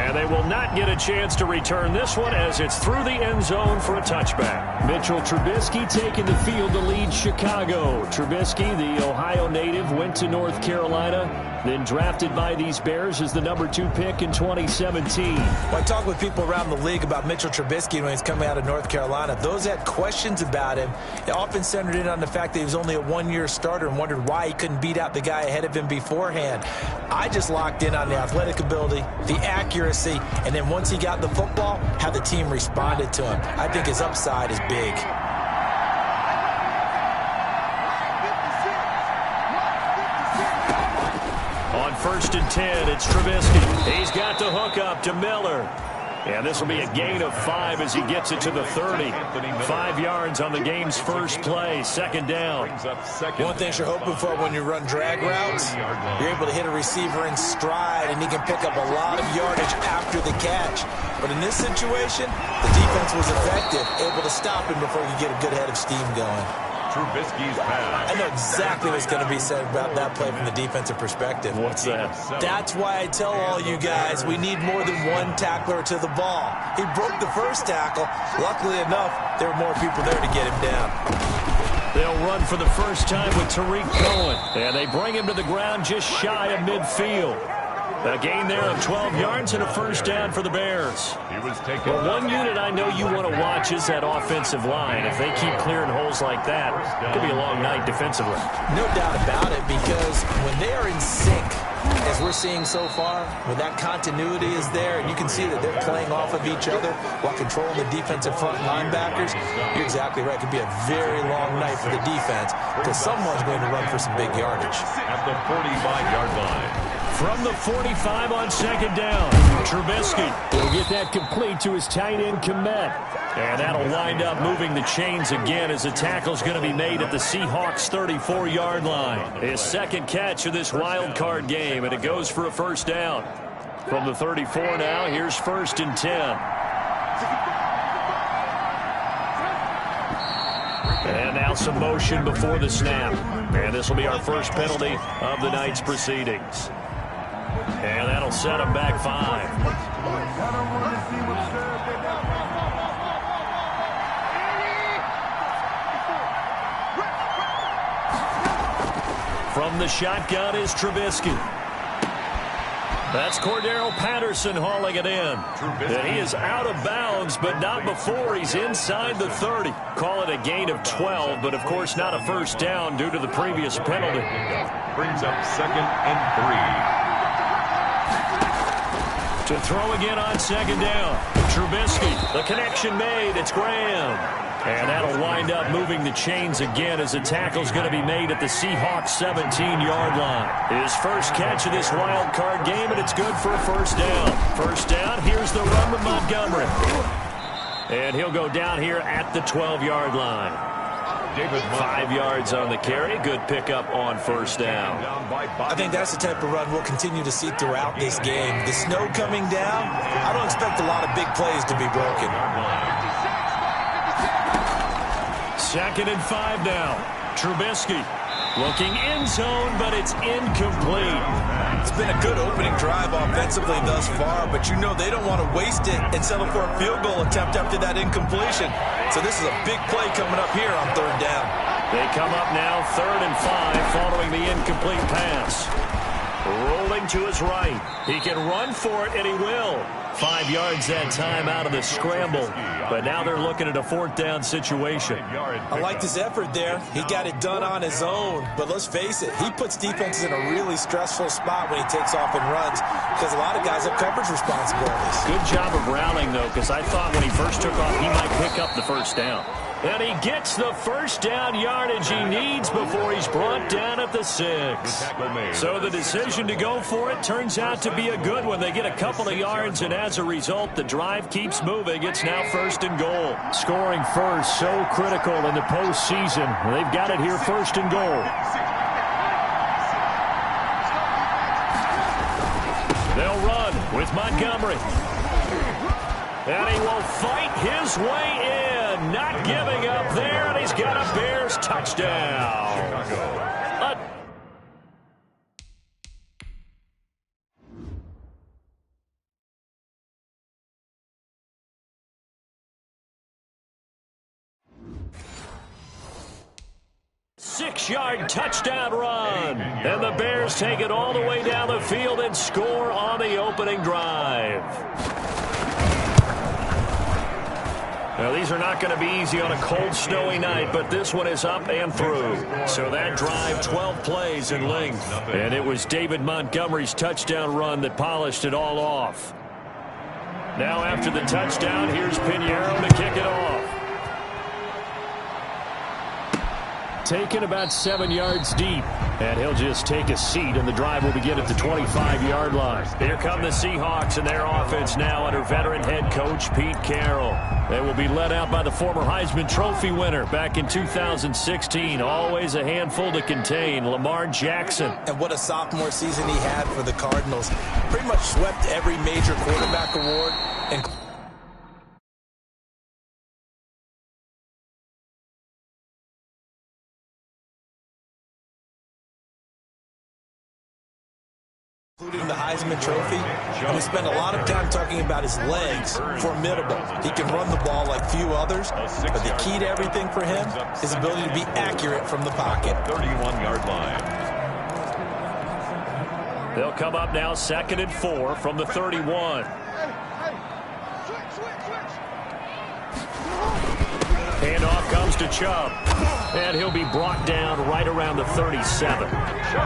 And they will not get a chance to return this one as it's through the end zone for a touchback. Mitchell Trubisky taking the field to lead Chicago. Trubisky, the Ohio native, went to North Carolina, then drafted by these Bears as the #2 pick in 2017. Well, I talk with people around the league about Mitchell Trubisky when he's coming out of North Carolina. Those that had questions about him, it often centered in on the fact that he was only a one-year starter and wondered why he couldn't beat out the guy ahead of him beforehand. I just locked in on the athletic ability, the accuracy, and then once he got the football, how the team responded to him. I think his upside is big. On 1st and 10, it's Trubisky. He's got the hook up to Miller. And this will be a gain of 5 as he gets it to the 30. 5 yards on the game's first play, 2nd down. One thing you're hoping for when you run drag routes, you're able to hit a receiver in stride, and he can pick up a lot of yardage after the catch. But in this situation, the defense was effective, able to stop him before he could get a good head of steam going. Trubisky's pass. I know exactly what's going to be said about that play from the defensive perspective. What's that? That's why I tell all you guys we need more than one tackler to the ball. He broke the first tackle. Luckily enough, there were more people there to get him down. They'll run for the first time with Tariq Cohen. And they bring him to the ground just shy of midfield. A gain there of 12 yards and a first down for the Bears. Well, one unit I know you want to watch is that offensive line. If they keep clearing holes like that, it could be a long night defensively. No doubt about it, because when they are in sync, as we're seeing so far, when that continuity is there, and you can see that they're playing off of each other while controlling the defensive front linebackers, you're exactly right. It could be a very long night for the defense because someone's going to run for some big yardage. At the 45-yard line. From the 45 on 2nd down, Trubisky will get that complete to his tight end, Komet. And that'll wind up moving the chains again as the tackle's going to be made at the Seahawks' 34-yard line. His 2nd catch of this wild card game, and it goes for a first down. From the 34 now, here's 1st and 10. And now some motion before the snap. And this will be our first penalty of the night's proceedings. And that'll set him back 5. From the shotgun is Trubisky. That's Cordero Patterson hauling it in. And he is out of bounds, but not before he's inside the 30. Call it a gain of 12, but of course not a first down due to the previous penalty. Brings up 2nd and 3. To throw again on 2nd down. Trubisky, the connection made. It's Graham. And that'll wind up moving the chains again as the tackle's going to be made at the Seahawks' 17-yard line. His first catch of this wild card game, and it's good for a first down. First down, here's the run with Montgomery. And he'll go down here at the 12-yard line. 5 yards on the carry. Good pickup on first down. I think that's the type of run we'll continue to see throughout this game. The snow coming down, I don't expect a lot of big plays to be broken. 2nd and 5 now. Trubisky looking end zone, but it's incomplete. It's been a good opening drive offensively thus far, but you know they don't want to waste it and settle for a field goal attempt after that incompletion. So this is a big play coming up here on 3rd down. They come up now 3rd and 5 following the incomplete pass. Rolling to his right. He can run for it, and he will. 5 yards that time out of the scramble. But now they're looking at a 4th down situation. I liked his effort there. He got it done on his own. But let's face it, he puts defenses in a really stressful spot when he takes off and runs because a lot of guys have coverage responsibilities. Good job of rallying, though, because I thought when he first took off, he might pick up the first down. And he gets the first down yardage he needs before he's brought down at the 6. So the decision to go for it turns out to be a good one. They get a couple of yards, and as a result, the drive keeps moving. It's now 1st and goal. Scoring first, so critical in the postseason. They've got it here 1st and goal. They'll run with Montgomery. And he will fight his way in. Not giving up there, and he's got a Bears touchdown. 6-yard touchdown run. And the Bears take it all the way down the field and score on the opening drive. Now, these are not going to be easy on a cold, snowy night, but this one is up and through. So that drive, 12 plays in length. And it was David Montgomery's touchdown run that polished it all off. Now, after the touchdown, here's Pinheiro to kick it off. Taken about 7 yards deep. And he'll just take a seat, and the drive will begin at the 25-yard line. Here come the Seahawks and their offense now under veteran head coach Pete Carroll. They will be led out by the former Heisman Trophy winner back in 2016. Always a handful to contain, Lamar Jackson. And what a sophomore season he had for the Cardinals. Pretty much swept every major quarterback award. Including the Heisman Trophy, and we spent a lot of time talking about his legs. Formidable. He can run the ball like few others, but the key to everything for him is his ability to be accurate from the pocket. 31-yard line. They'll come up now 2nd and 4 from the 31. Handoff comes to Chubb. And he'll be brought down right around the 37.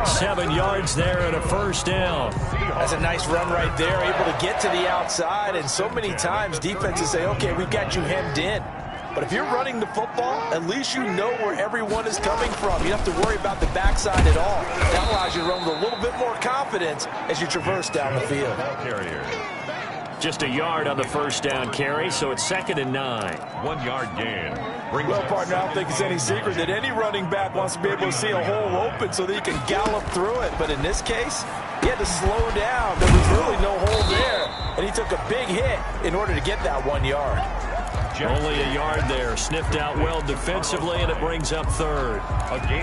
7 yards there and a first down. That's a nice run right there, able to get to the outside. And so many times defenses say, okay, we've got you hemmed in. But if you're running the football, at least you know where everyone is coming from. You don't have to worry about the backside at all. That allows you to run with a little bit more confidence as you traverse down the field. Just a yard on the first down carry, so it's 2nd and 9. 1 yard gain. Well, partner, I don't think it's any secret that any running back wants to be able to see a hole open so that he can gallop through it. But in this case, he had to slow down. There was really no hole there, and he took a big hit in order to get that 1 yard. Only a yard there. Sniffed out well defensively, and it brings up 3rd.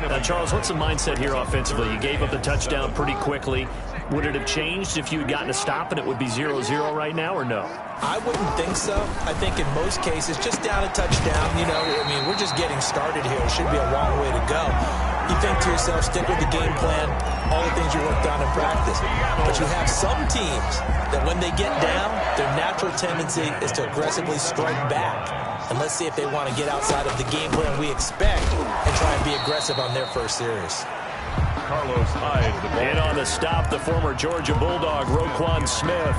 Now, Charles, what's the mindset here offensively? You gave up the touchdown pretty quickly. Would it have changed if you had gotten a stop and it would be 0-0 right now, or no? I wouldn't think so. I think in most cases, just down a touchdown, you know, I mean, we're just getting started here. It should be a long way to go. You think to yourself, stick with the game plan, all the things you worked on in practice. But you have some teams that when they get down, their natural tendency is to aggressively strike back. And let's see if they want to get outside of the game plan we expect and try and be aggressive on their first series. Carlos Hyde, the ball. In on the stop, the former Georgia Bulldog, Roquan Smith.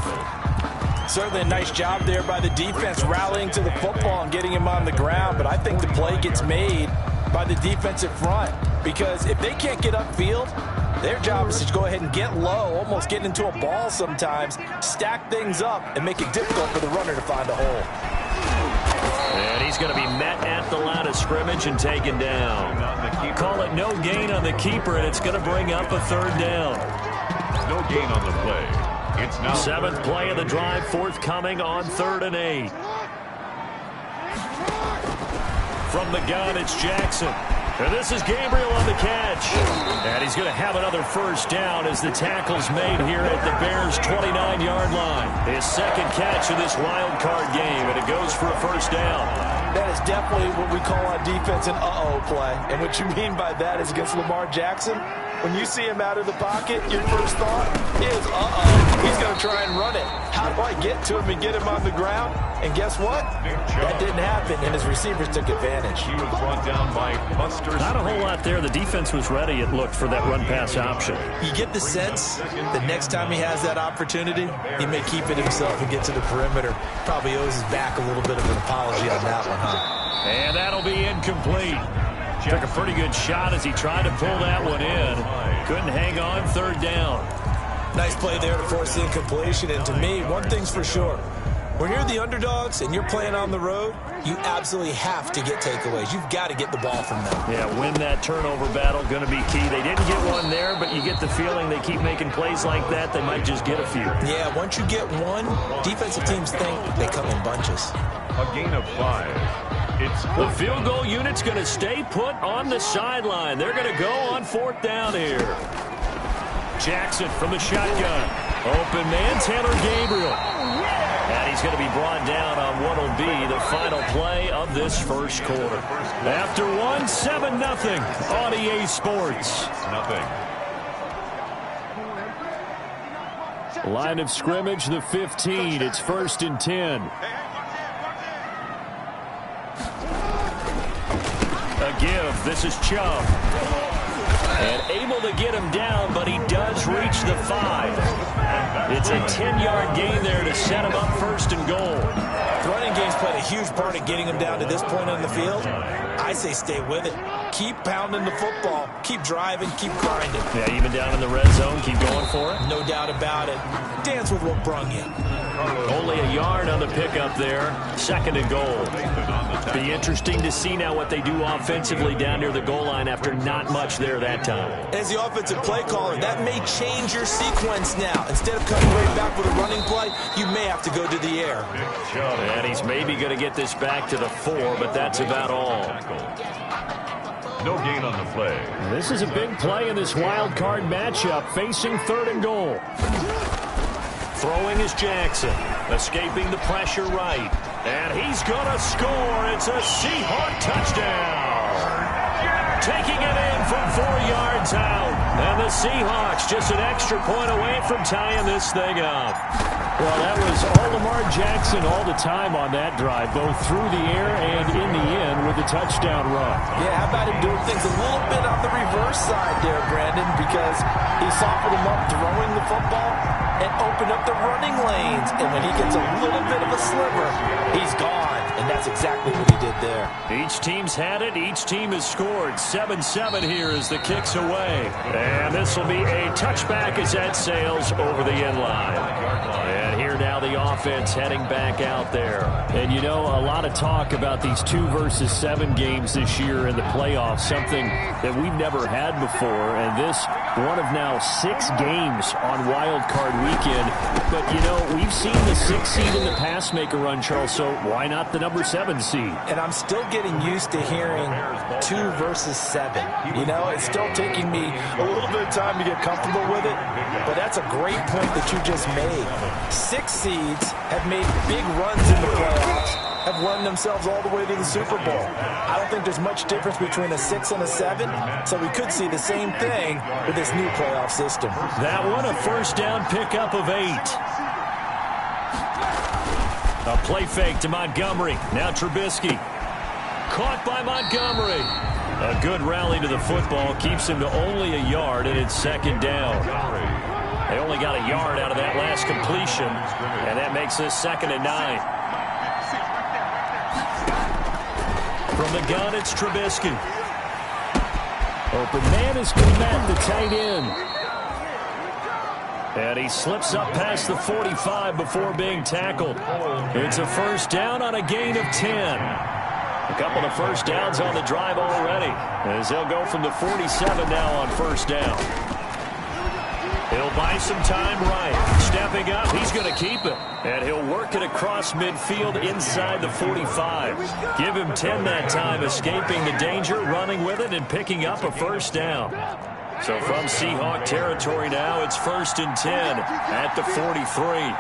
Certainly a nice job there by the defense rallying to the football and getting him on the ground. But I think the play gets made by the defensive front, because if they can't get upfield, their job is to go ahead and get low, almost get into a ball sometimes, stack things up, and make it difficult for the runner to find a hole. And he's going to be met at the line of scrimmage and taken down. Call it no gain on the keeper, and it's going to bring up a 3rd down. No gain on the play. It's now 7th play of the drive, forthcoming on 3rd and 8. From the gun, it's Jackson. And this is Gabriel on the catch. And he's going to have another first down as the tackle's made here at the Bears' 29-yard line. His 2nd catch of this wild card game, and it goes for a first down. That is definitely what we call on defense an uh-oh play. And what you mean by that is against Lamar Jackson, when you see him out of the pocket, your first thought is, uh-oh, he's going to try and run it. How do I get to him and get him on the ground? And guess what? That didn't happen, and his receivers took advantage. He was brought down by Buster. Not a whole lot there. The defense was ready, it looked, for that run-pass option. You get the sense that next time he has that opportunity, he may keep it himself and get to the perimeter. Probably owes his back a little bit of an apology on that one, huh? And that'll be incomplete. Took a pretty good shot as he tried to pull that one in. Couldn't hang on, 3rd down. Nice play there to force the incompletion. And to me, one thing's for sure. When you're the underdogs and you're playing on the road, you absolutely have to get takeaways. You've got to get the ball from them. Yeah, win that turnover battle, going to be key. They didn't get one there, but you get the feeling they keep making plays like that, they might just get a few. Yeah, once you get one, defensive teams think they come in bunches. A gain of 5. It's the field goal unit's going to stay put on the sideline. They're going to go on 4th down here. Jackson from the shotgun. Open man, Taylor Gabriel. And he's he's going to be brought down on what will be the final play of this first quarter. After one, 7-0 on EA Sports. Nothing. Line of scrimmage, the 15. It's 1st and 10. A give. This is Chubb. And able to get him down, but he does reach the 5. It's a 10-yard gain there to set him up 1st and goal. The running game's played a huge part in getting him down to this point on the field. I say stay with it. Keep pounding the football. Keep driving. Keep grinding. Yeah, even down in the red zone, keep going for it. No doubt about it. Dance with what brung you. Only a yard on the pickup there. 2nd and goal. Be interesting to see now what they do offensively down near the goal line after not much there that time. As the offensive play caller, that may change your sequence now. Instead of coming right back with a running play, you may have to go to the air. And he's maybe going to get this back to the 4, but that's about all. No gain on the play. This is a big play in this wild card matchup, facing 3rd and goal. Throwing is Jackson, escaping the pressure right. And he's going to score. It's a Seahawk touchdown. Taking it in from 4 yards out. And the Seahawks just an extra point away from tying this thing up. Well, that was all Lamar Jackson all the time on that drive, both through the air and in the end with a touchdown run. Yeah, how about him doing things a little bit on the reverse side there, Brandon, because he softened him up throwing the football and opened up the running lanes. And when he gets a little bit of a sliver, he's gone. And that's exactly what he did there. Each team's had it. Each team has scored. 7-7 here as the kick's away. And this will be a touchback as that sails over the end line. And here now the offense heading back out there. And you know, a lot of talk about these 2 versus 7 games this year in the playoffs, something that we've never had before. And this, one of now 6 games on Wild Card Weekend. But, you know, we've seen the 6 seed in the past make a run, Charles, so why not the number 7 seed? And I'm still getting used to hearing 2 versus 7. You know, it's still taking me a little bit of time to get comfortable with it. But that's a great point that you just made. 6 seeds have made big runs in the playoffs, have run themselves all the way to the Super Bowl. I don't think there's much difference between a 6 and a 7, so we could see the same thing with this new playoff system. That one, a 1st down pickup of 8. A play fake to Montgomery. Now Trubisky. Caught by Montgomery. A good rally to the football. Keeps him to only a yard, and it's 2nd down. They only got a yard out of that last completion, and that makes this 2nd and 9. From the gun, it's Trubisky. Open man is Komet, the tight end. And he slips up past the 45 before being tackled. It's a 1st down on a gain of 10. A couple of 1st downs on the drive already, as they'll go from the 47 now on 1st down. He'll buy some time right. Stepping up, he's going to keep it. And he'll work it across midfield inside the 45. Give him 10 that time, escaping the danger, running with it, and picking up a 1st down. So from Seahawk territory now, it's 1st and 10 at the 43.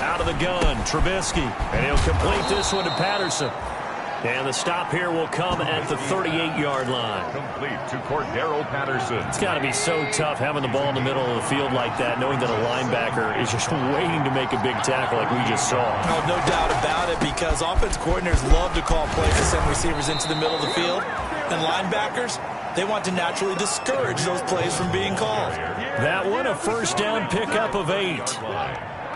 Out of the gun, Trubisky. And he'll complete this one to Patterson. And the stop here will come at the 38-yard line. Complete to Cordero Patterson. It's got to be so tough having the ball in the middle of the field like that, knowing that a linebacker is just waiting to make a big tackle like we just saw. Oh, no doubt about it, because offense coordinators love to call plays to send receivers into the middle of the field. And linebackers, they want to naturally discourage those plays from being called. That one, a 1st down pickup of 8.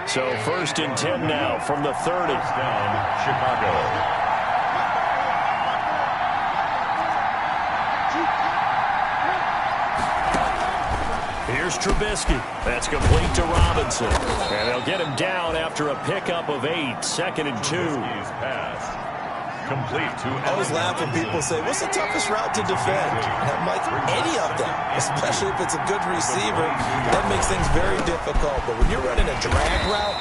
So 1st and 10 now from the 30. Down, Chicago. Here's Trubisky. That's complete to Robinson. And they'll get him down after a pickup of 8. 2nd and 2. Pass. Complete to I always laugh when people say, what's the toughest route to defend? And I'm like, any of them, especially if it's a good receiver. That makes things very difficult. But when you're running a drag route,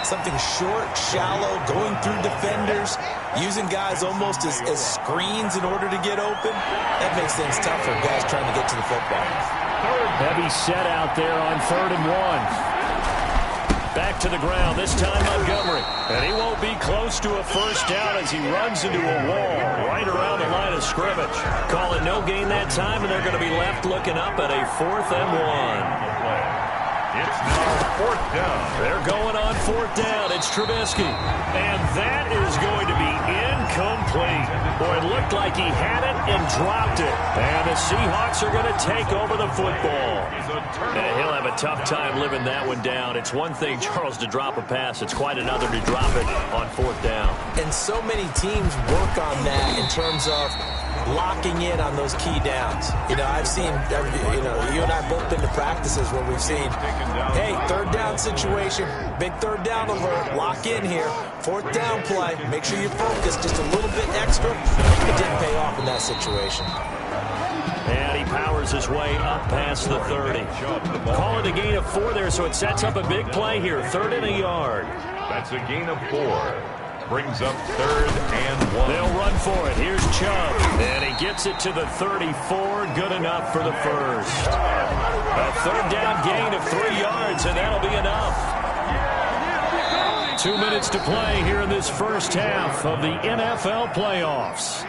something short, shallow, going through defenders, using guys almost as screens in order to get open. That makes things tough for guys trying to get to the football. Heavy set out there on 3rd and 1. Back to the ground, this time Montgomery. And he won't be close to a first down as he runs into a wall right around the line of scrimmage. Calling no gain that time, and they're going to be left looking up at a 4th and 1. It's now 4th down. They're going on 4th down. It's Trubisky. And that is going to be incomplete. Boy, it looked like he had it and dropped it. And the Seahawks are going to take over the football. And he'll have a tough time living that one down. It's one thing, Charles, to drop a pass. It's quite another to drop it on 4th down. And so many teams work on that in terms of locking in on those key downs. You know, I've seen, you and I both been to practices where we've seen, hey, 3rd down situation, big 3rd down alert, lock in here, 4th down play, make sure you focus just a little bit extra. It didn't pay off in that situation. And he powers his way up past the 30. Call it a gain of 4 there, so it sets up a big play here, 3rd and a yard. That's a gain of 4. Brings up 3rd and 1. They'll run for it. Here's Chubb. And he gets it to the 34. Good enough for the first. A 3rd down gain of 3 yards, and that'll be enough. 2 minutes to play here in this first half of the NFL playoffs.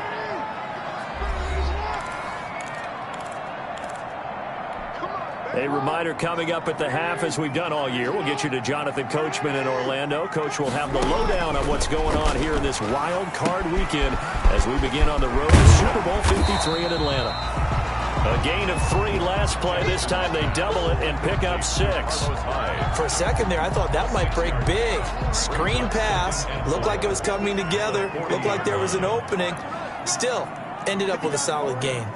A reminder coming up at the half, as we've done all year. We'll get you to Jonathan Coachman in Orlando. Coach will have the lowdown on what's going on here in this wild card weekend as we begin on the road to Super Bowl 53 in Atlanta. A gain of 3 last play. This time they double it and pick up 6. For a second there, I thought that might break big. Screen pass. Looked like it was coming together. Looked like there was an opening. Still, ended up with a solid gain.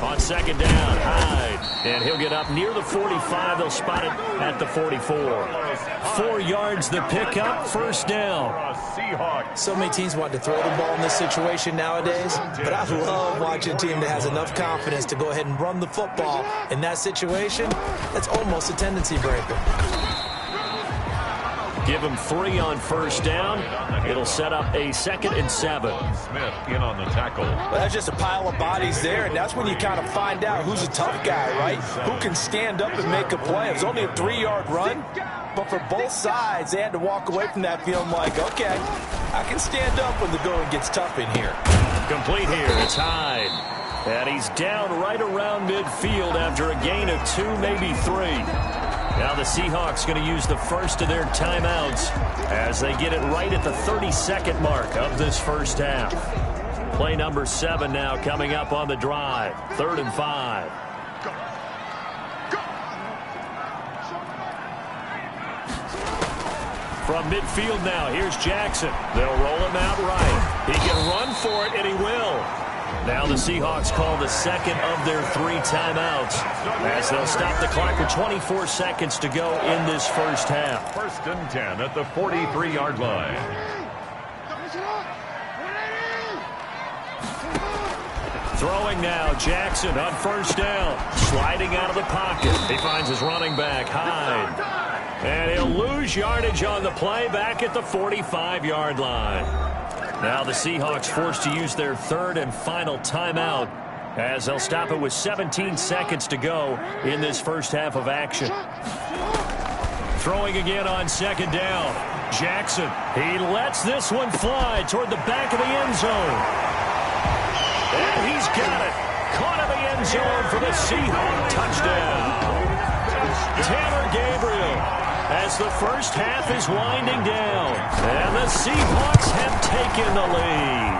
On 2nd down, Hyde. And he'll get up near the 45. They'll spot it at the 44. 4 yards the pickup, 1st down. So many teams want to throw the ball in this situation nowadays, but I love watching a team that has enough confidence to go ahead and run the football. In that situation, that's almost a tendency breaker. Give him 3 on 1st down. It'll set up a 2nd and 7. Smith in on the tackle. Well, that's just a pile of bodies there, and that's when you kind of find out who's a tough guy, right? Who can stand up and make a play. It was only a 3-yard run, but for both sides, they had to walk away from that feeling like, okay, I can stand up when the going gets tough in here. Complete here. It's Hyde. And he's down right around midfield after a gain of 2, maybe 3. Now the Seahawks going to use the first of their timeouts as they get it right at the 32nd mark of this first half. Play number 7 now coming up on the drive. 3rd and 5. From midfield now, here's Jackson. They'll roll him out right. He can run for it, and he will. Now the Seahawks call the 2nd of their 3 timeouts as they'll stop the clock with 24 seconds to go in this first half. 1st and 10 at the 43-yard line. Throwing now, Jackson on 1st down. Sliding out of the pocket. He finds his running back, Hyde. And he'll lose yardage on the play back at the 45-yard line. Now the Seahawks forced to use their 3rd and final timeout as they'll stop it with 17 seconds to go in this first half of action. Throwing again on 2nd down. Jackson, he lets this one fly toward the back of the end zone. And he's got it. Caught in the end zone for the Seahawks touchdown. Tanner Gabriel. As the first half is winding down. And the Seahawks have taken the lead.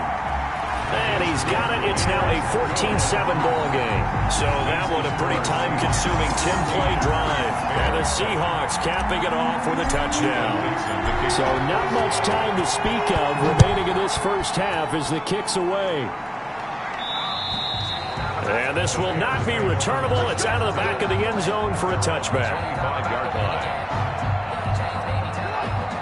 And he's got it. It's now a 14-7 ball game. So that one a pretty time-consuming 10-play drive. And the Seahawks capping it off with a touchdown. So not much time to speak of remaining in this first half as the kick's away. And this will not be returnable. It's out of the back of the end zone for a touchback. 25-yard line.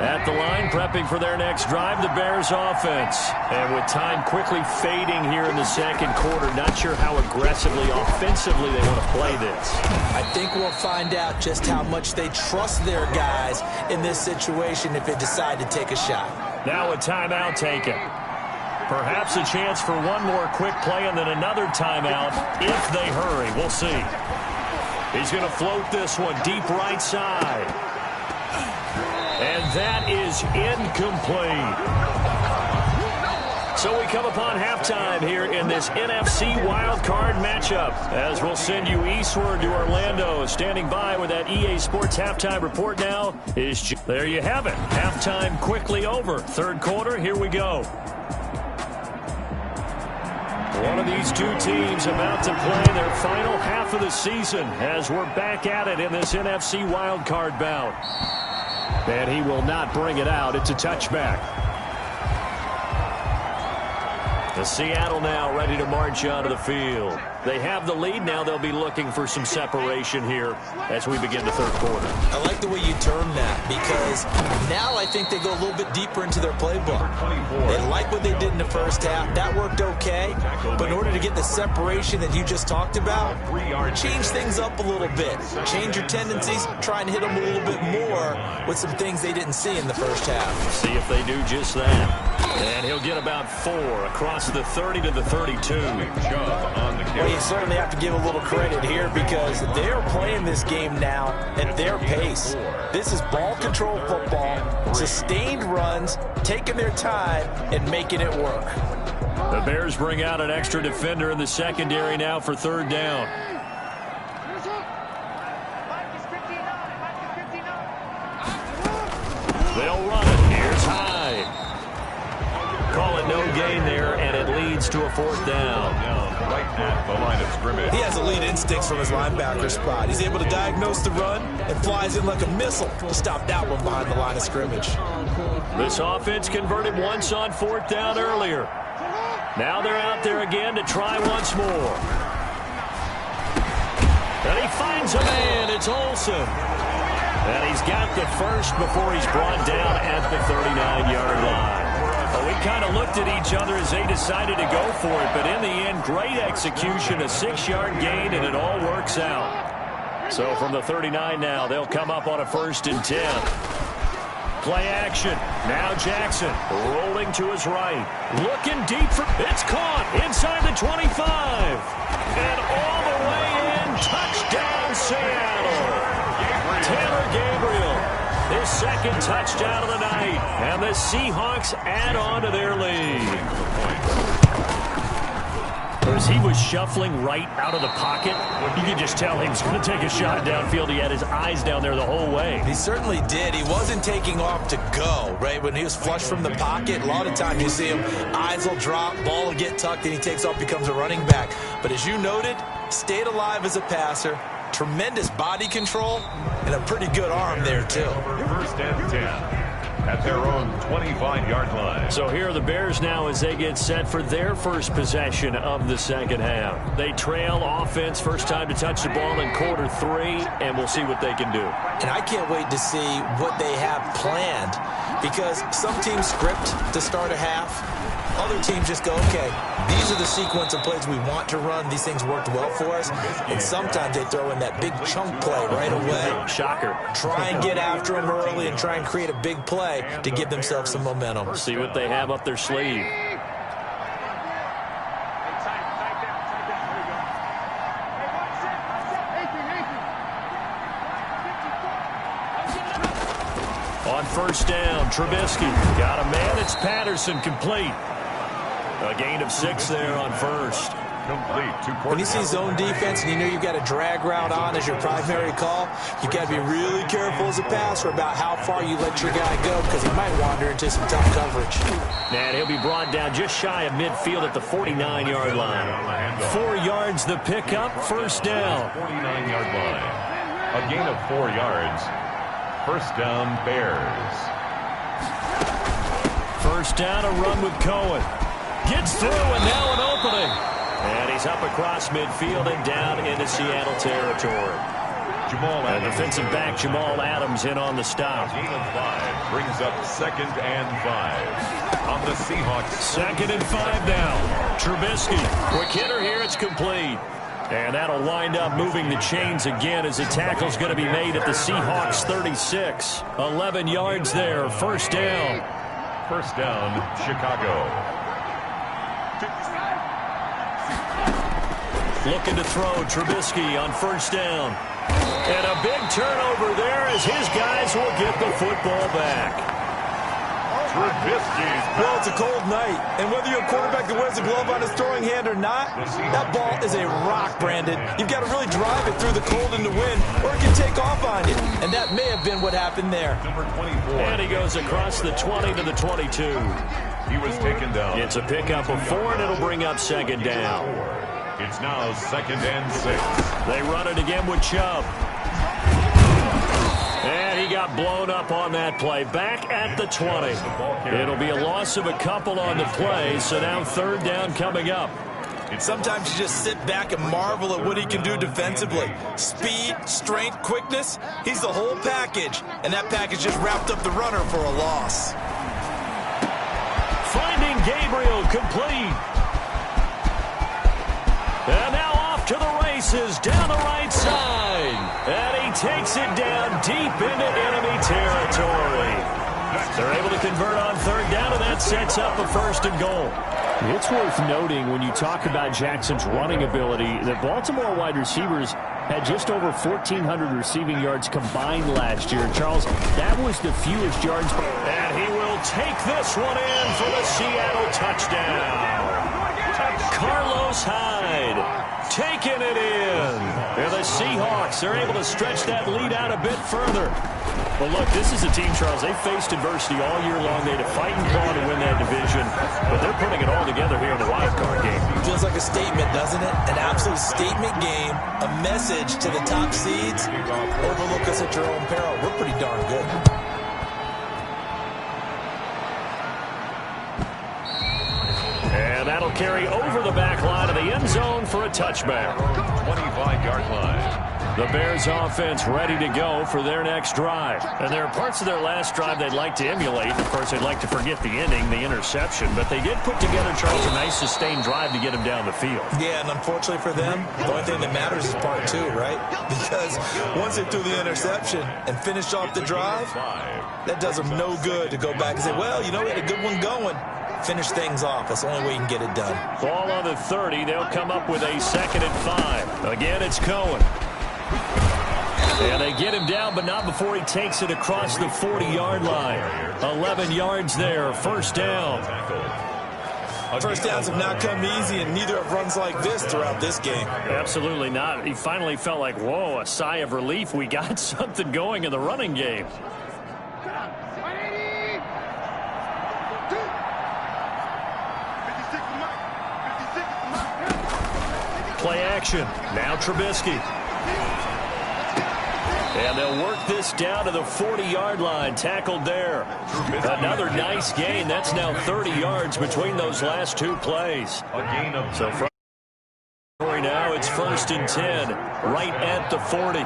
At the line, prepping for their next drive, the Bears offense. And with time quickly fading here in the second quarter, not sure how aggressively, offensively they want to play this. I think we'll find out just how much they trust their guys in this situation if they decide to take a shot. Now a timeout taken. Perhaps a chance for one more quick play and then another timeout if they hurry. We'll see. He's going to float this one deep right side. And that is incomplete. So we come upon halftime here in this NFC wildcard matchup. As we'll send you eastward to Orlando. Standing by with that EA Sports halftime report now is... There you have it. Halftime quickly over. Third quarter, here we go. One of these two teams about to play their final half of the season as we're back at it in this NFC wildcard bout. And he will not bring it out. It's a touchback. The Seattle now ready to march onto the field. They have the lead. Now they'll be looking for some separation here as we begin the third quarter. I like the way you term that because now I think they go a little bit deeper into their playbook. They like what they did in the first half. That worked okay. But in order to get the separation that you just talked about, change things up a little bit. Change your tendencies. Try and hit them a little bit more with some things they didn't see in the first half. See if they do just that. And he'll get about 4 across the 30 to the 32. Well, you certainly have to give a little credit here because they're playing this game now at their pace. This is ball control football, sustained runs, taking their time, and making it work. The Bears bring out an extra defender in the secondary now for third down. They'll run it. Here's Hyde. Call it no gain there, and it leads to a fourth down. Right at the line of scrimmage. He has elite instincts from his linebacker spot. He's able to diagnose the run and flies in like a missile to stop that one behind the line of scrimmage. This offense converted once on fourth down earlier. Now they're out there again to try once more. And he finds a man. It's Olsen. And he's got the first before he's brought down at the 39-yard line. Well, we kind of looked at each other as they decided to go for it, but in the end, great execution, a 6-yard gain, and it all works out. So from the 39 now, they'll come up on a 1st and 10. Play action. Now Jackson rolling to his right. Looking deep for... It's caught inside the 25. And all the way in. Touchdown, Seattle. Taylor Gabriel. His second touchdown of the night. And the Seahawks add on to their lead. As he was shuffling right out of the pocket, you could just tell he was going to take a shot downfield. He had his eyes down there the whole way. He certainly did. He wasn't taking off to go, right? When he was flush from the pocket, a lot of times you see him, eyes will drop, ball will get tucked, and he takes off, becomes a running back. But as you noted, stayed alive as a passer, tremendous body control, and a pretty good arm there, too. 1st and 10. At their own 25-yard line. So here are the Bears now as they get set for their first possession of the second half. They trail offense, first time to touch the ball in quarter 3, and we'll see what they can do. And I can't wait to see what they have planned because some teams script to start a half. Other teams just go, okay, these are the sequence of plays we want to run. These things worked well for us. And sometimes they throw in that big chunk play right away. Shocker. Try and get after them early and try and create a big play to give themselves some momentum. See what they have up their sleeve. On first down, Trubisky got a man. It's Patterson, complete. A gain of 6 there on first. Complete. When you see zone defense and you know you've got a drag route on as your primary call, you've got to be really careful as a passer about how far you let your guy go because he might wander into some tough coverage. And he'll be brought down just shy of midfield at the 49-yard line. 4 yards the pickup, first down. 49-yard line. A gain of 4 yards. First down, Bears. First down, a run with Cohen. Gets through, and now an opening. And he's up across midfield and down into Seattle territory. And defensive back Jamal Adams in on the stop. Gain of 5 brings up 2nd and 5 on the Seahawks. 2nd and 5 now. Trubisky, quick hitter here, it's complete. And that'll wind up moving the chains again as the tackle's going to be made at the Seahawks 36. 11 yards there, 1st down. 1st down, Chicago. Looking to throw, Trubisky on 1st down. And a big turnover there as his guys will get the football back. Trubisky. Well, it's a cold night, and whether you're a quarterback that wears a glove on his throwing hand or not, that ball is a rock, Brandon. You've got to really drive it through the cold and the wind, or it can take off on you. And that may have been what happened there. Number 24. And he goes across the 20 to the 22. He was taken down. It's a pickup of 4, and it'll bring up 2nd down. It's now 2nd and 6. They run it again with Chubb. And he got blown up on that play. Back at the 20. It'll be a loss of a couple on the play, so now 3rd down coming up. Sometimes you just sit back and marvel at what he can do defensively. Speed, strength, quickness, he's the whole package. And that package just wrapped up the runner for a loss. Finding Gabriel complete. And now off to the races down the right side. And he takes it down deep into enemy territory. They're able to convert on 3rd down, and that sets up a 1st and goal. It's worth noting when you talk about Jackson's running ability that Baltimore wide receivers had just over 1,400 receiving yards combined last year. Charles, that was the fewest yards. And he will take this one in for the Seattle touchdown. Carlos Hyde taking it in. And the Seahawks are able to stretch that lead out a bit further. Well, look, this is a team, Charles. They faced adversity all year long. They had to fight and claw to win that division. But they're putting it all together here in the wild card game. Feels like a statement, doesn't it? An absolute statement game. A message to the top seeds. Overlook us at your own peril. We're pretty darn good. And that'll carry over the back line of the end zone for a touchback. 25-yard line. The Bears offense ready to go for their next drive. And there are parts of their last drive they'd like to emulate. Of course, they'd like to forget the ending, the interception. But they did put together, Charles, a nice sustained drive to get them down the field. Yeah, and unfortunately for them, the only thing that matters is part 2, right? Because once they threw the interception and finished off the drive, that does them no good to go back and say, well, you know, we had a good one going. Finish things off. That's the only way you can get it done. Ball on the 30. They'll come up with a 2nd and 5. Again, it's Cohen. And they get him down, but not before he takes it across the 40-yard line. 11 yards there, 1st down. 1st downs have not come easy, and neither have runs like this throughout this game. Absolutely not. He finally felt like, whoa, a sigh of relief. We got something going in the running game. Play action. Now Trubisky. And they'll work this down to the 40-yard line. Tackled there. Another nice gain. That's now 30 yards between those last 2 plays. So from now it's 1st and 10. Right at the 40.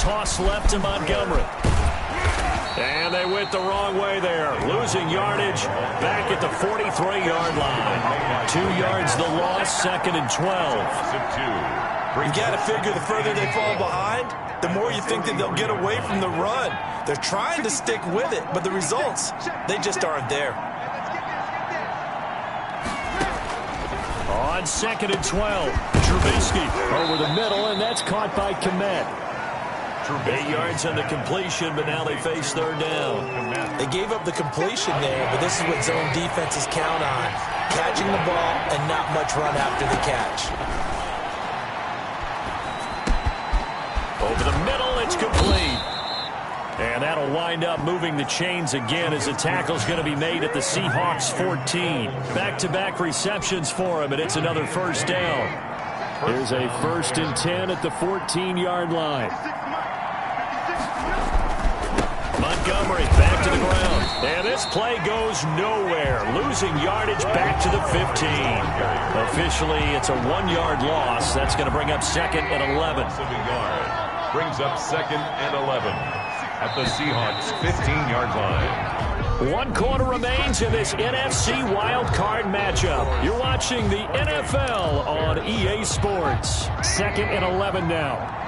Toss left to Montgomery. And they went the wrong way there. Losing yardage back at the 43-yard line. 2 yards the loss, 2nd and 12. You got to figure the further they fall behind, the more you think that they'll get away from the run. They're trying to stick with it, but the results, they just aren't there. On 2nd and 12, Trubisky over the middle, and that's caught by Kmet. 8 yards on the completion, but now they face 3rd down. They gave up the completion there, but this is what zone defenses count on. Catching the ball and not much run after the catch. Over the middle, it's complete. And that'll wind up moving the chains again as the tackle's going to be made at the Seahawks 14. Back-to-back receptions for him, and it's another 1st down. Here's a 1st and 10 at the 14-yard line. Montgomery back to the ground. And this play goes nowhere. Losing yardage back to the 15. Officially, it's a 1-yard loss. That's going to bring up 2nd and 11. Brings up 2nd and 11 at the Seahawks 15-yard line. 1 quarter remains in this NFC wildcard matchup. You're watching the NFL on EA Sports. 2nd and 11 now.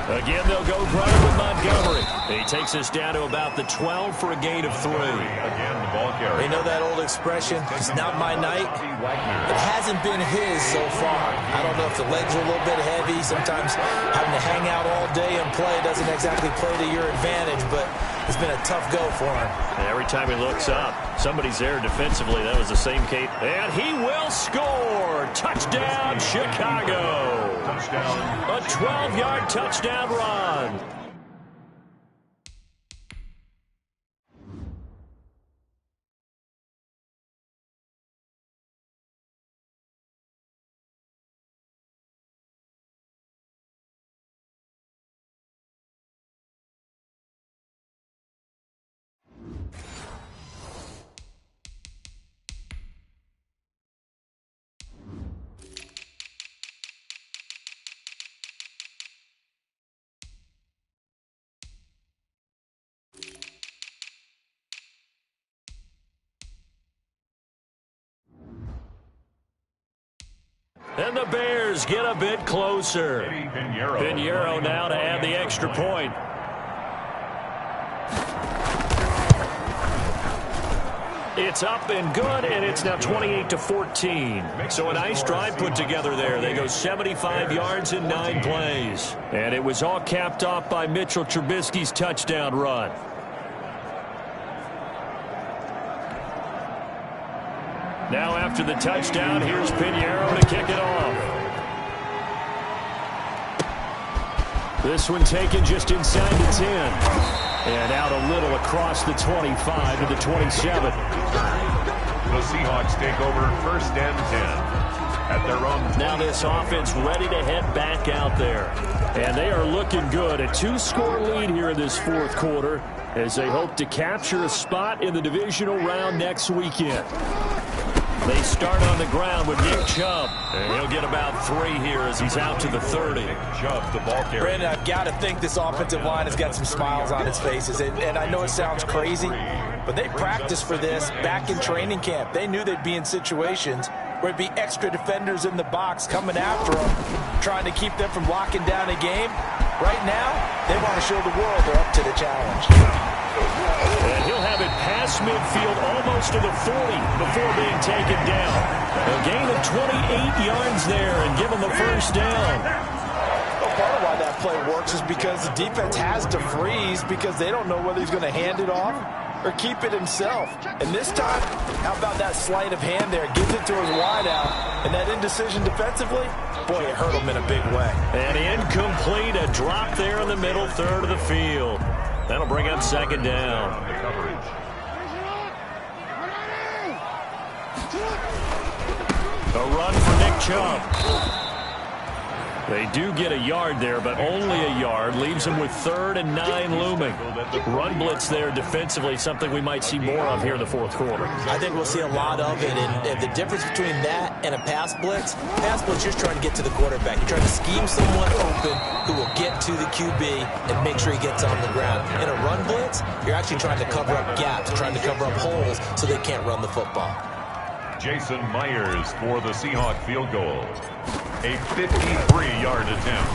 Again, they'll go running with Montgomery. He takes us down to about the 12 for a gain of 3. Again, the ball carrier. You know that old expression, it's not my night? It hasn't been his so far. I don't know if the legs are a little bit heavy. Sometimes having to hang out all day and play doesn't exactly play to your advantage, but it's been a tough go for him. And every time he looks up, somebody's there defensively. That was the same case. And he will score. Touchdown, Chicago. Touchdown. A 12-yard touchdown run. And the Bears get a bit closer. Pinheiro now to add the extra point. It's up and good, and it's now 28-14. So a nice drive put together there. They go 75 yards in 9 plays. And it was all capped off by Mitchell Trubisky's touchdown run. Now after the touchdown, here's Pinheiro to kick it off. This one taken just inside the 10. And out a little across the 25 to the 27. The Seahawks take over 1st and 10 at their own. Now this offense ready to head back out there. And they are looking good. A 2-score lead here in this 4th quarter as they hope to capture a spot in the divisional round next weekend. They start on the ground with Nick Chubb. And he'll get about 3 here as he's out to the 30. Nick Chubb, the ball carrier. Brandon, I've got to think this offensive line has got some smiles on its faces. And I know it sounds crazy, but they practiced for this back in training camp. They knew they'd be in situations where it'd be extra defenders in the box coming after them, trying to keep them from locking down a game. Right now, they want to show the world they're up to the challenge. And he'll have it past midfield almost to the 40 before being taken down. A gain of 28 yards there and give him the 1st down. Well, part of why that play works is because the defense has to freeze because they don't know whether he's going to hand it off or keep it himself. And this time, how about that sleight of hand there? Gives it to his wideout. And that indecision defensively, boy, it hurt him in a big way. And incomplete, a drop there in the middle third of the field. That'll bring up 2nd down. A run for Nick Chubb. They do get a yard there, but only a yard. Leaves them with 3rd and 9 looming. Run blitz there defensively, something we might see more of here in the 4th quarter. I think we'll see a lot of it. And the difference between that and a pass blitz, you're just trying to get to the quarterback. You're trying to scheme someone open who will get to the QB and make sure he gets on the ground. In a run blitz, you're actually trying to cover up gaps, trying to cover up holes so they can't run the football. Jason Myers for the Seahawk field goal. A 53-yard attempt.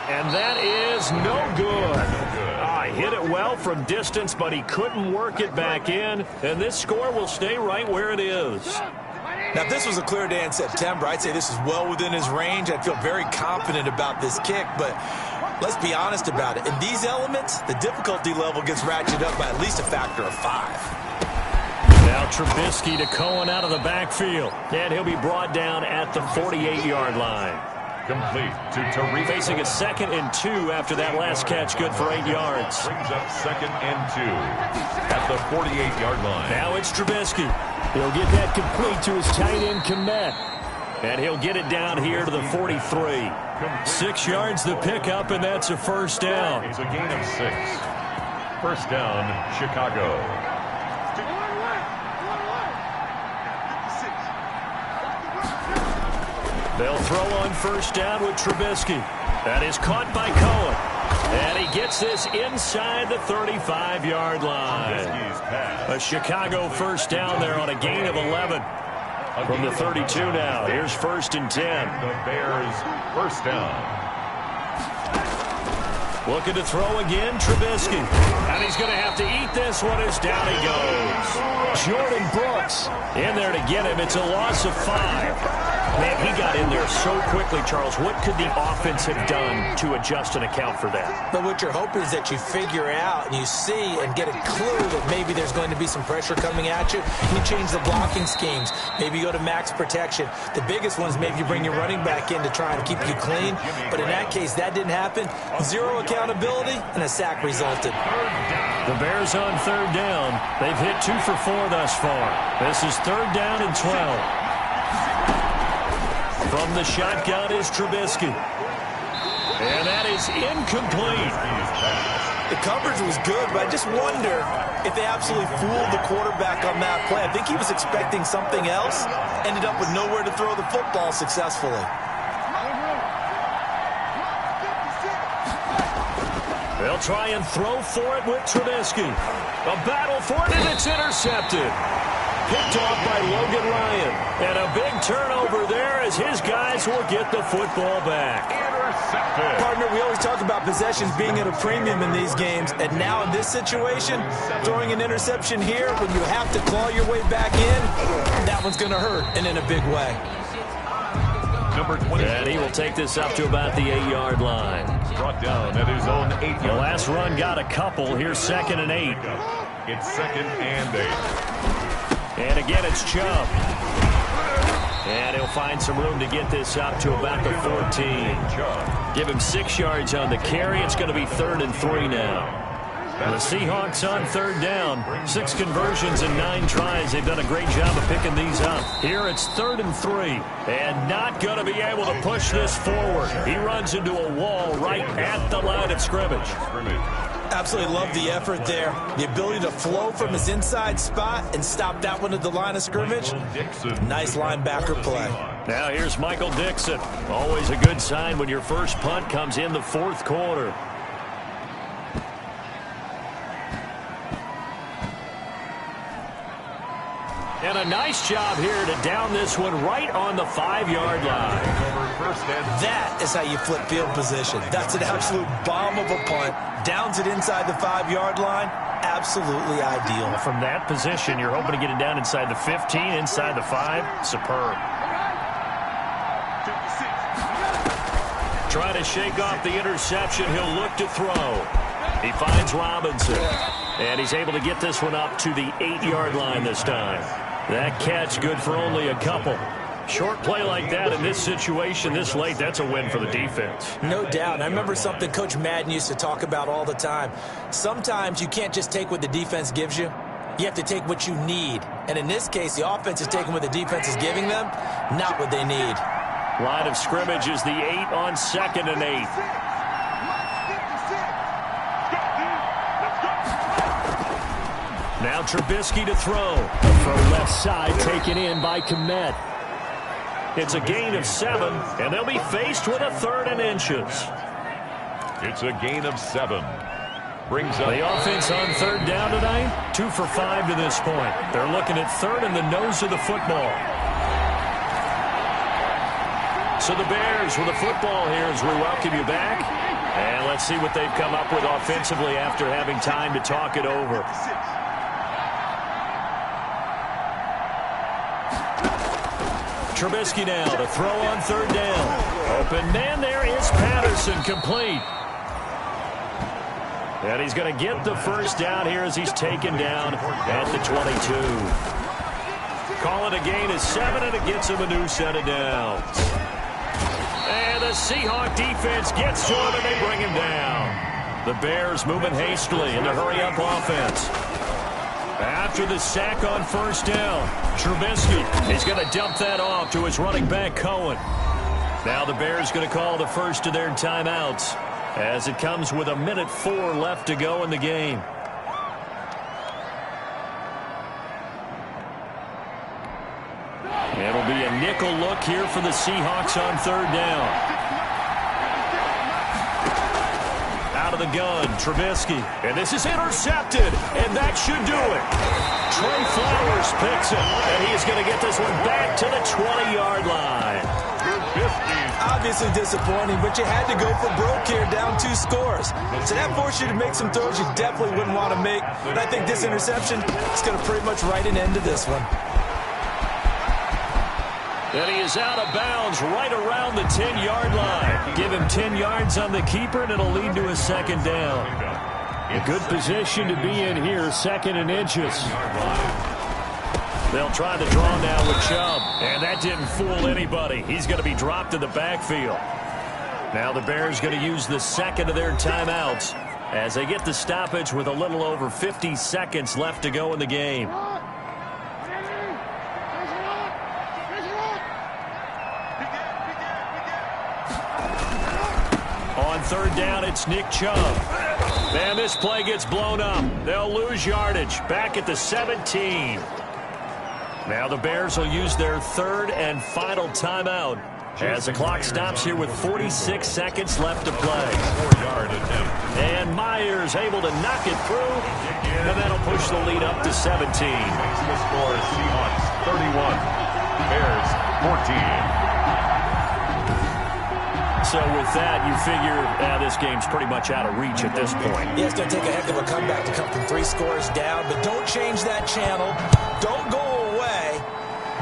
And that is no good. Hit it well from distance, but he couldn't work it back in. And this score will stay right where it is. Now, if this was a clear day in September, I'd say this is well within his range. I'd feel very confident about this kick, but let's be honest about it. In these elements, the difficulty level gets ratcheted up by at least a factor of 5. Now Trubisky to Cohen out of the backfield. And he'll be brought down at the 48-yard line. Complete to Tariq. Facing a 2nd and 2 after that last catch, good for 8 yards. Brings up 2nd and 2 at the 48-yard line. Now it's Trubisky. He'll get that complete to his tight end, Kmet. And he'll get it down here to the 43. 6 yards to pick up, and that's a first down. It's a gain of 6. First down, Chicago. They'll throw on first down with Trubisky. That is caught by Cohen. And he gets this inside the 35-yard line. A Chicago first down there on a gain of 11. From the 32 now. Here's first and 10. The Bears first down. Looking to throw again, Trubisky. And he's going to have to eat this one as down he goes. Jordan Brooks in there to get him. It's a loss of 5. Man, he got in there so quickly, Charles. What could the offense have done to adjust and account for that? But what you're hoping is that you figure out and you see and get a clue that maybe there's going to be some pressure coming at you. You change the blocking schemes. Maybe you go to max protection. The biggest one is maybe you bring your running back in to try and keep you clean. But in that case, that didn't happen. 0 accountability, and a sack resulted. The Bears on third down. They've hit 2 for 4 thus far. This is third down and 12. From the shotgun is Trubisky. And that is incomplete. The coverage was good, but I just wonder if they absolutely fooled the quarterback on that play. I think he was expecting something else, ended up with nowhere to throw the football successfully. They'll try and throw for it with Trubisky. A battle for it, and it's intercepted. Picked off by Logan Ryan. And a big turnover there as his guys will get the football back. Intercepted. Partner, we always talk about possessions being at a premium in these games. And now in this situation, throwing an interception here when you have to claw your way back in, that one's going to hurt, and in a big way. Number 20. And he will take this up to about the 8-yard line. Brought down at his own 8-yard. The last run got a couple. Here's second and 8. It's second and 8. And again, it's Chubb. And he'll find some room to get this up to about the 14. Give him 6 yards on the carry. It's going to be third and 3 now. The Seahawks on third down. 6 conversions and 9 tries. They've done a great job of picking these up. Here it's third and 3. And not going to be able to push this forward. He runs into a wall right at the line of scrimmage. Absolutely love the effort there. The ability to flow from his inside spot and stop that one at the line of scrimmage. Nice linebacker play. Now here's Michael Dixon. Always a good sign when your first punt comes in the fourth quarter. And a nice job here to down this one right on the 5-yard line. That is how you flip field position. That's an absolute bomb of a punt. Downs it inside the 5-yard line. Absolutely ideal. From that position, you're hoping to get it down inside the 15, inside the 5. Superb. Try to shake off the interception. He'll look to throw. He finds Robinson. And he's able to get this one up to the 8-yard line this time. That catch good for only a couple. Short play like that in this situation this late, that's a win for the defense. No doubt. And I remember something Coach Madden used to talk about all the time. Sometimes you can't just take what the defense gives you. You have to take what you need. And in this case, the offense is taking what the defense is giving them, not what they need. Line of scrimmage is the 8 on second and 8. Now Trubisky to throw. From left side, taken in by Kmet. It's a gain of 7, and they'll be faced with a third and inches. It's a gain of 7. Brings up the offense on third down tonight. 2 for 5 to this point. They're looking at third in the nose of the football. So the Bears with the football here as we welcome you back. And let's see what they've come up with offensively after having time to talk it over. Trubisky now to throw on third down. Open man there is Patterson, complete. And he's going to get the first down here as he's taken down at the 22. Call it a gain of 7, and it gets him a new set of downs. And the Seahawk defense gets to him, and they bring him down. The Bears moving hastily in the hurry-up offense. After the sack on first down, Trubisky is going to dump that off to his running back, Cohen. Now the Bears going to call the first of their timeouts as it comes with 1:04 left to go in the game. It'll be a nickel look here for the Seahawks on third down. Out of the gun, Trubisky. And this is intercepted, and that should do it. Trey Flowers picks it, and he's going to get this one back to the 20-yard line. Obviously disappointing, but you had to go for broke here, down 2 scores. So that forced you to make some throws you definitely wouldn't want to make. And I think this interception is going to pretty much write an end to this one. And he is out of bounds right around the 10-yard line. Give him 10 yards on the keeper, and it'll lead to a second down. A good position to be in here, 2nd and inches. They'll try the draw now with Chubb, and that didn't fool anybody. He's going to be dropped in the backfield. Now the Bears going to use the second of their timeouts as they get the stoppage with a little over 50 seconds left to go in the game. On third down, it's Nick Chubb. And this play gets blown up. They'll lose yardage. Back at the 17. Now the Bears will use their third and final timeout as the clock stops here with 46 seconds left to play. And Myers able to knock it through, and that'll push the lead up to 17. The score is Seahawks 31, Bears 14. So with that, you figure this game's pretty much out of reach at this point. Yeah, it's going to take a heck of a comeback to come from 3 scores down, but don't change that channel. Don't go away.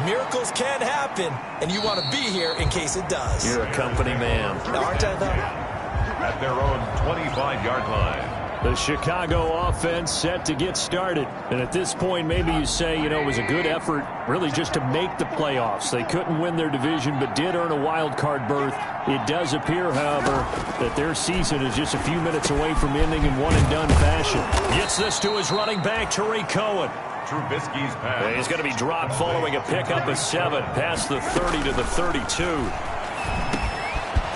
Miracles can happen, and you want to be here in case it does. You're a company man. Now, aren't I, though? At their own 25-yard line. The Chicago offense set to get started. And at this point, maybe you say, it was a good effort really just to make the playoffs. They couldn't win their division, but did earn a wild card berth. It does appear, however, that their season is just a few minutes away from ending in one-and-done fashion. Gets this to his running back, Tariq Cohen. Trubisky's pass. He's going to be dropped following a pickup of 7 past the 30 to the 32.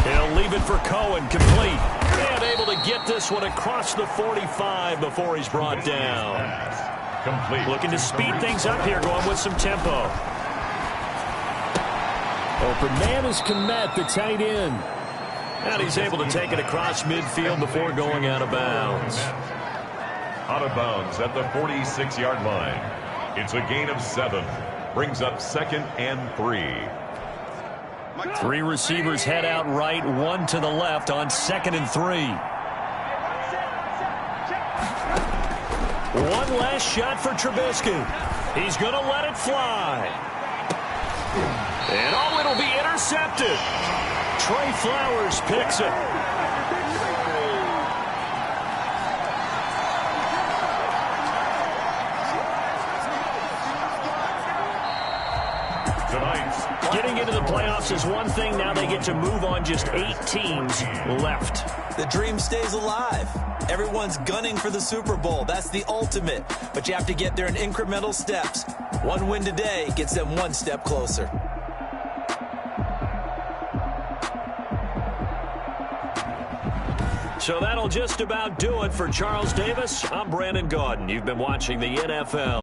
He'll leave it for Cohen, complete. And able to get this one across the 45 before he's brought down. Complete. Looking to speed things up here, going with some tempo. Open man is Kmet, the tight end. And he's able to take it across midfield before going out of bounds. Out of bounds at the 46-yard line. It's a gain of 7. Brings up 2nd and 3. 3 receivers head out right, 1 to the left on 2nd and 3. One last shot for Trubisky. He's going to let it fly. And it'll be intercepted. Trey Flowers picks it. Getting into the playoffs is one thing. Now they get to move on. Just 8 teams left. The dream stays alive. Everyone's gunning for the Super Bowl. That's the ultimate. But you have to get there in incremental steps. One win today gets them 1 step closer. So that'll just about do it for Charles Davis. I'm Brandon Gaudin. You've been watching the NFL.